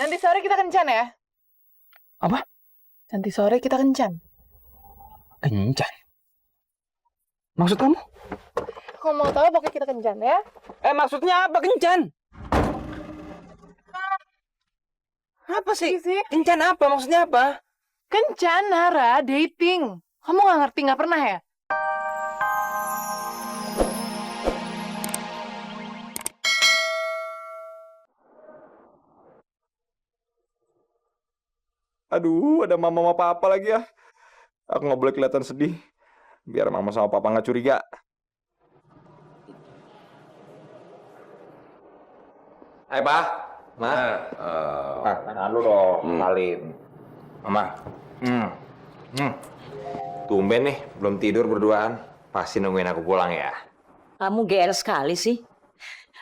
Nanti sore kita kencan ya. Apa? Nanti sore kita kencan. Kencan? Maksud kamu? Kamu mau tahu pokoknya kita kencan ya? Maksudnya apa kencan? Apa sih? Kencan apa? Maksudnya apa? Kencan, Nara, dating. Kamu nggak ngerti, nggak pernah ya? Aduh, ada mama sama papa lagi ya. Aku nggak boleh kelihatan sedih. Biar mama sama papa nggak curiga. Hai, Pak. Ma. Tangan lu dong, Salim. Mama. Tumben nih, belum tidur berduaan. Pasti nungguin aku pulang ya. Kamu GR sekali sih.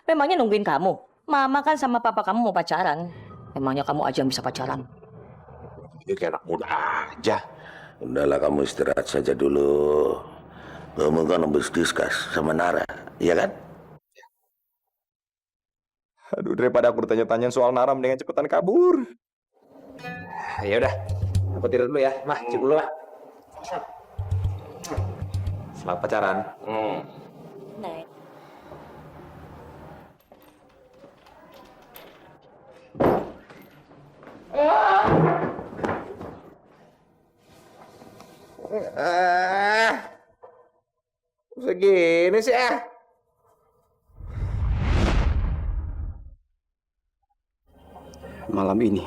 Memangnya nungguin kamu? Mama kan sama papa kamu mau pacaran. Memangnya kamu aja yang bisa pacaran? Itu kayak anak muda aja. Udahlah kamu istirahat saja dulu. Kamu kan habis diskus sama Nara, iya kan? Aduh, daripada aku ditanya-tanyain soal Nara, mendingan cepetan kabur. Ya udah, aku tidur dulu ya. Mah, cip dulu, Mah. Selamat pacaran. Naik. Segini sih Malam ini,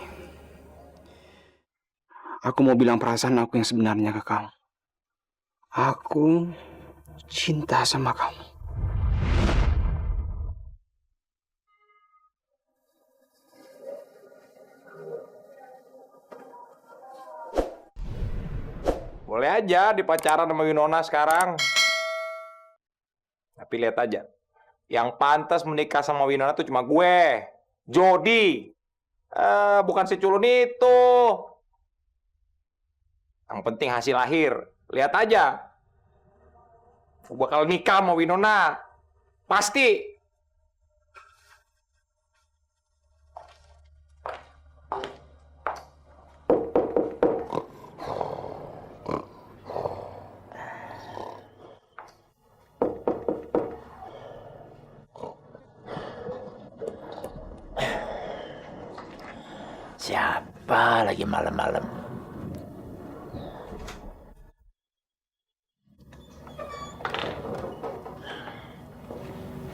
aku mau bilang perasaan aku yang sebenarnya ke kamu. Aku cinta sama kamu. Boleh aja dipacaran sama Winona sekarang. Tapi lihat aja, yang pantas menikah sama Winona tuh cuma gue, Jody. Bukan si culun itu. Yang penting hasil lahir. Lihat aja. Gue bakal nikah sama Winona. Pasti. Siapa lagi malam-malam?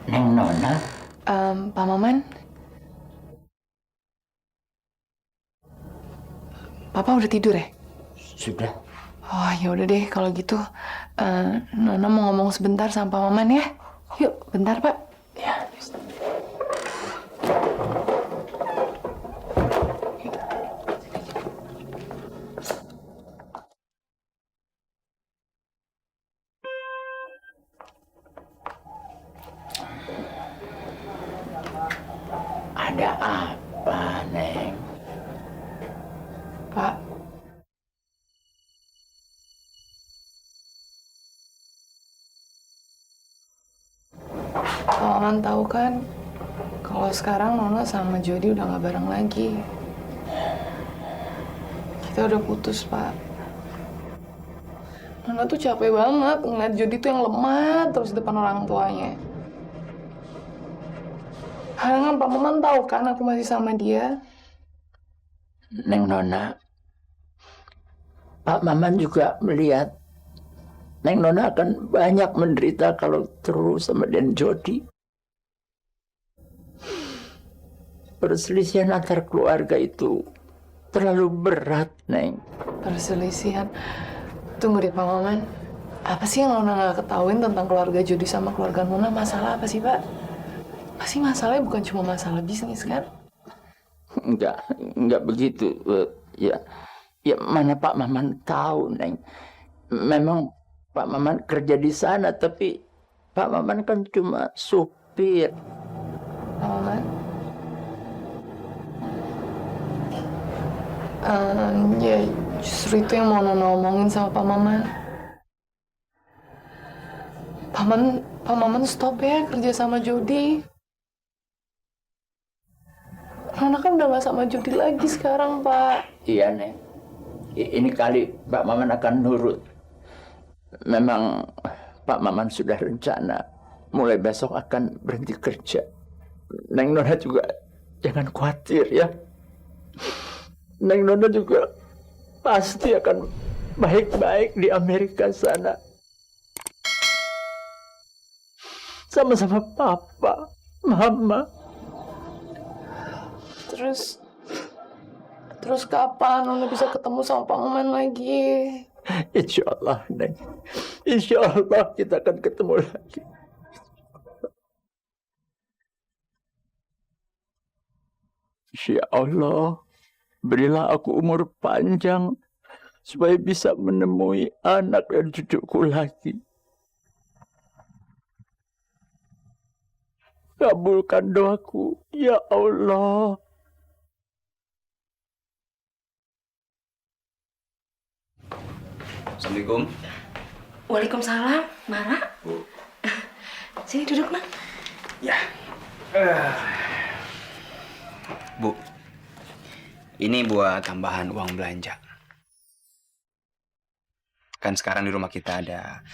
Neng Nona? Pak Maman. Papa udah tidur ya? Sudah. Oh, ya udah deh kalau gitu. Nona mau ngomong sebentar sama Pak Maman ya. Yuk, bentar, Pak. Ya. Ada apa, Neng? Pak. Pak Maman tahu kan kalau sekarang Nona sama Jody udah nggak bareng lagi. Kita udah putus, Pak. Nona tuh capek banget ngeliat Jody tuh yang lemah terus depan orang tuanya. Halangan Pak Maman tahu kan aku masih sama dia. Neng Nona, Pak Maman juga melihat Neng Nona akan banyak menderita kalau terus sama Den Jody. Perselisihan antar keluarga itu terlalu berat, Neng. Perselisihan. Tunggu deh Pak Maman. Apa sih yang Nona nggak ketahuin tentang keluarga Jody sama keluarga Nona? Masalah apa sih, Pak? Pasti masalahnya bukan cuma masalah bisnis, kan? Enggak begitu. Ya mana Pak Maman tahu, Neng. Memang Pak Maman kerja di sana, tapi Pak Maman kan cuma supir. Pak Maman? Ya justru itu yang mau Nona omongin sama Pak Maman. Pak Maman stop ya kerja sama Jody. Nona kan udah nggak sama Jody lagi sekarang, Pak. Iya, Neng. Ini kali Pak Maman akan nurut. Memang Pak Maman sudah rencana mulai besok akan berhenti kerja. Neng Nona juga jangan khawatir ya. Neng Nona juga pasti akan baik-baik di Amerika sana. Sama-sama Papa, Mama. Terus kapan Nona bisa ketemu sama Pak Maman lagi? Insya Allah, Neng. Insya Allah kita akan ketemu lagi. Insya Allah, berilah aku umur panjang supaya bisa menemui anak dan cucuku lagi. Kabulkan doaku, ya Allah. Assalamualaikum. Waalaikumsalam, Mara. Sini duduk, Nak. Ya. Bu, ini buat tambahan uang belanja. Kan sekarang di rumah kita ada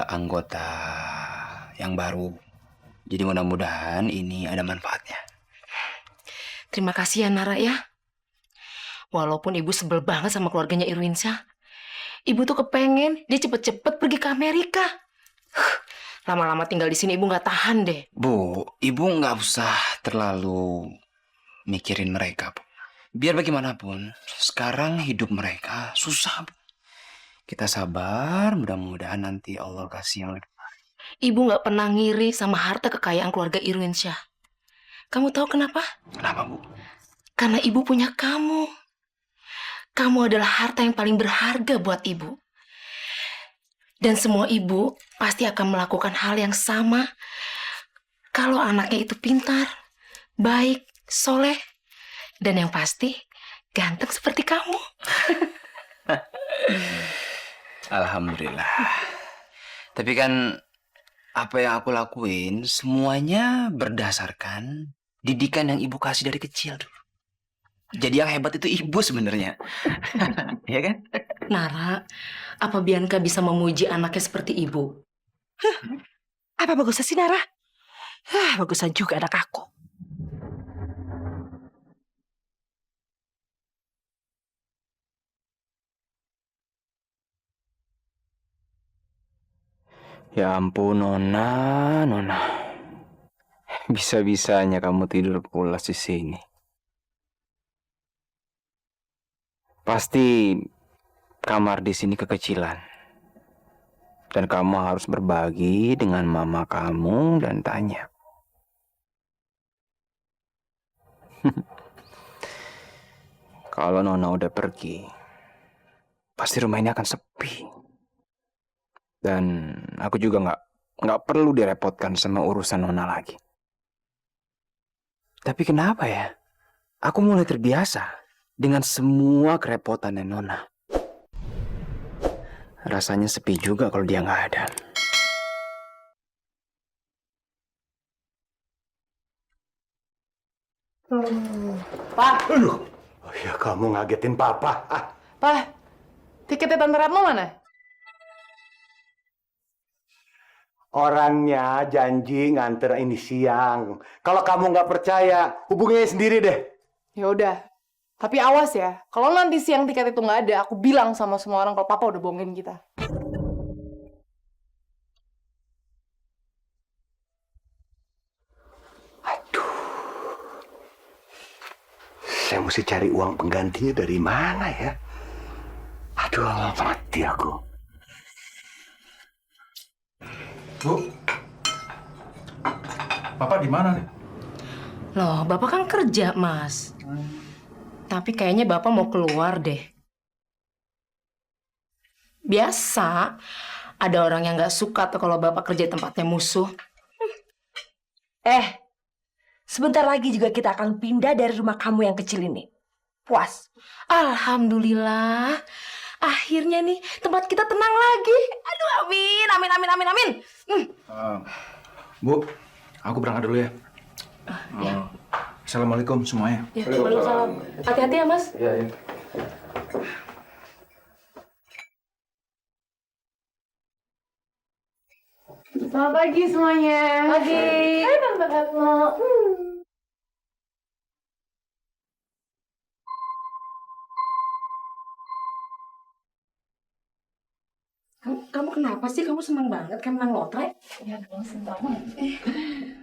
anggota yang baru. Jadi mudah-mudahan ini ada manfaatnya. Terima kasih ya, Nara ya. Walaupun Ibu sebel banget sama keluarganya Irwinsyah, Ibu tuh kepengen dia cepet-cepet pergi ke Amerika. Lama-lama tinggal di sini Ibu nggak tahan deh. Bu, Ibu nggak usah terlalu mikirin mereka, Bu. Biar bagaimanapun, sekarang hidup mereka susah, Bu. Kita sabar, mudah-mudahan nanti Allah kasih yang lebih baik. Ibu nggak pernah ngiri sama harta kekayaan keluarga Irwinsyah. Kamu tahu kenapa? Kenapa, Bu? Karena Ibu punya kamu. Kamu adalah harta yang paling berharga buat Ibu. Dan semua ibu pasti akan melakukan hal yang sama kalau anaknya itu pintar, baik, soleh, dan yang pasti ganteng seperti kamu. Alhamdulillah. Tapi kan apa yang aku lakuin semuanya berdasarkan didikan yang ibu kasih dari kecil dulu. Jadi yang hebat itu ibu sebenarnya. Ya kan? Nara, apa Bianca bisa memuji anaknya seperti ibu? Apa bagusnya sih, Nara? Bagusan juga anak aku. Ya ampun, Nona. Bisa-bisanya kamu tidur pulas di sini. Pasti kamar di sini kekecilan. Dan kamu harus berbagi dengan mama kamu dan tanya. Kalau Nona udah pergi, pasti rumah ini akan sepi. Dan aku juga nggak perlu direpotkan sama urusan Nona lagi. Tapi kenapa ya? Aku mulai terbiasa dengan semua kerepotannya Nona. Rasanya sepi juga kalau dia nggak ada. Pak, Aduh, ya kamu ngagetin papa. Pak, tiketnya Tante Retno mana? Orangnya janji nganter ini siang. Kalau kamu nggak percaya, hubungi sendiri deh. Ya udah. Tapi awas ya, kalau nanti siang tiket itu nggak ada, aku bilang sama semua orang kalau Papa udah bohongin kita. Saya mesti cari uang penggantinya dari mana ya? Aduh, mati aku. Bu, Bapak di mana nih? Loh, Bapak kan kerja, Mas. Tapi kayaknya Bapak mau keluar deh. Biasa, ada orang yang nggak suka tuh kalau Bapak kerja di tempatnya musuh. Sebentar lagi juga kita akan pindah dari rumah kamu yang kecil ini. Puas. Alhamdulillah. Akhirnya nih tempat kita tenang lagi. Aduh, amin, amin, amin, amin, amin. Bu, aku berangkat dulu ya. Assalamualaikum semuanya. Ya, waalaikumsalam. Hati-hati ya, Mas. Iya, iya. Selamat pagi semuanya. Pagi. Hai Tante Retno. Kamu kenapa sih? Kamu senang banget kan menang lotre? Ya dong, sebentar.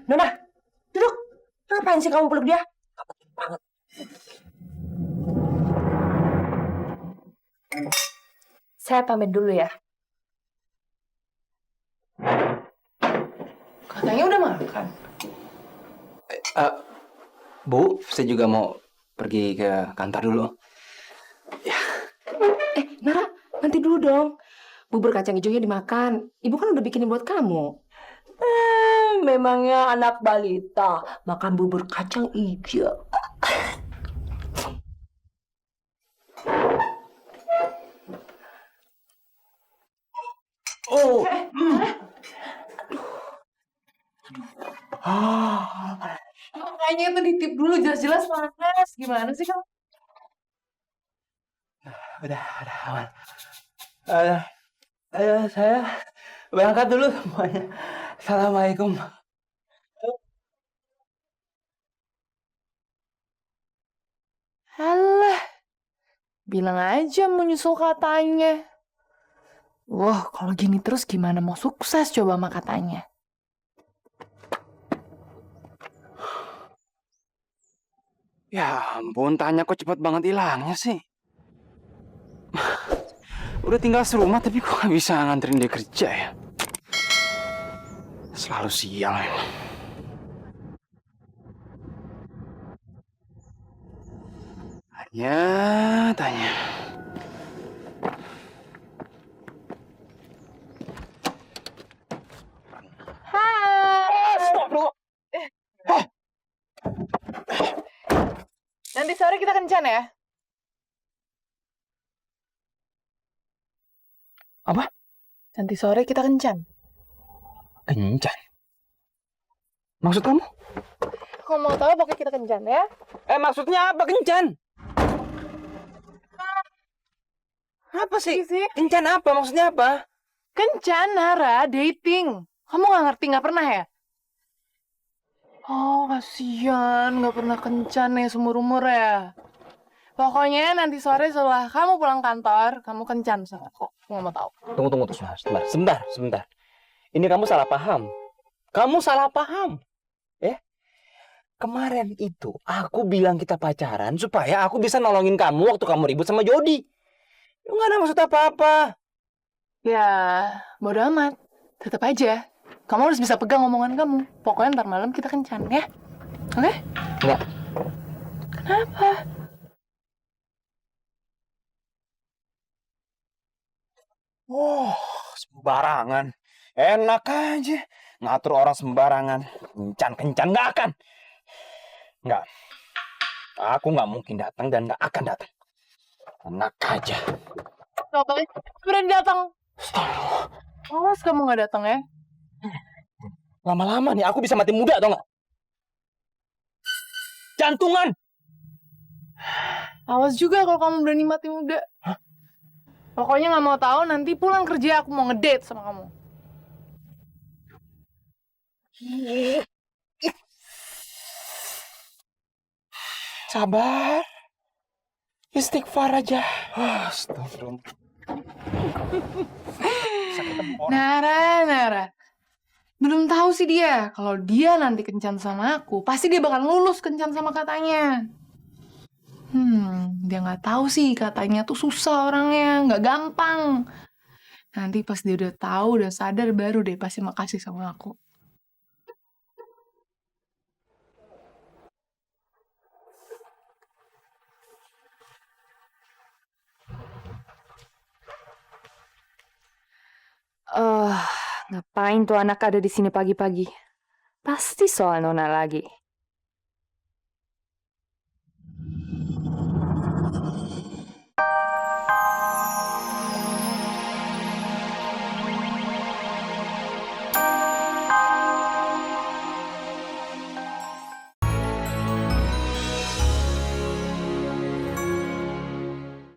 Nona, duduk. Ngapain sih kamu peluk dia? Saya pamit dulu ya. Katanya udah makan. Bu, saya juga mau pergi ke kantor dulu. Nara, nanti dulu dong. Bubur kacang hijaunya dimakan. Ibu kan udah bikinin buat kamu. Memangnya anak balita makan bubur kacang hijau. Oh, Makanya itu ditip dulu, jelas-jelas panas. Gimana sih kamu? udah aman. Saya berangkat dulu semuanya. Assalamualaikum. Alah, bilang aja mau nyusul katanya. Wah, kalau gini terus gimana mau sukses coba sama katanya? Ya ampun, tanya kok cepet banget hilangnya sih. Udah tinggal serumah tapi kok gak bisa nganterin dia kerja ya? Selalu sial emang. Tanya. Nanti sore kita kencan ya? Apa? Nanti sore kita kencan. Kencan? Maksud kamu? Kalau mau tahu pokoknya kita kencan ya? Maksudnya apa kencan? Apa sih? Kencan apa? Maksudnya apa? Kencan, Nara, dating. Kamu nggak ngerti, nggak pernah ya? Oh, kasihan, nggak pernah kencan ya seumur-umur ya. Pokoknya nanti sore setelah kamu pulang kantor, kamu kencan sama aku. Aku nggak mau tahu. Tunggu, sebentar. Ini kamu salah paham. Kemarin itu aku bilang kita pacaran supaya aku bisa nolongin kamu waktu kamu ribut sama Jody. Nggak ada maksud apa-apa. Ya, bodo amat. Tetap aja. Kamu harus bisa pegang omongan kamu. Pokoknya ntar malam kita kencan, ya? Oke? Nggak. Kenapa? Oh, sembarangan. Enak aja. Ngatur orang sembarangan. Kencan nggak akan. Nggak. Aku nggak mungkin datang dan nggak akan datang. Enak aja. Contohnya, berani datang. Awas kamu nggak datang ya? Lama-lama nih aku bisa mati muda atau nggak? Jantungan. Awas juga kalau kamu berani mati muda. Hah? Pokoknya nggak mau tahu nanti pulang kerja aku mau ngedate sama kamu. Sabar. Istighfar aja. Astagfirullah. Nara. Belum tahu sih dia. Kalau dia nanti kencan sama aku, pasti dia bakal lulus kencan sama katanya. Dia nggak tahu sih katanya tuh susah orangnya, nggak gampang. Nanti pas dia udah tahu, udah sadar, baru deh pasti makasih sama aku. Ngapain tuh anak ada di sini pagi-pagi? Pasti soal Nona lagi.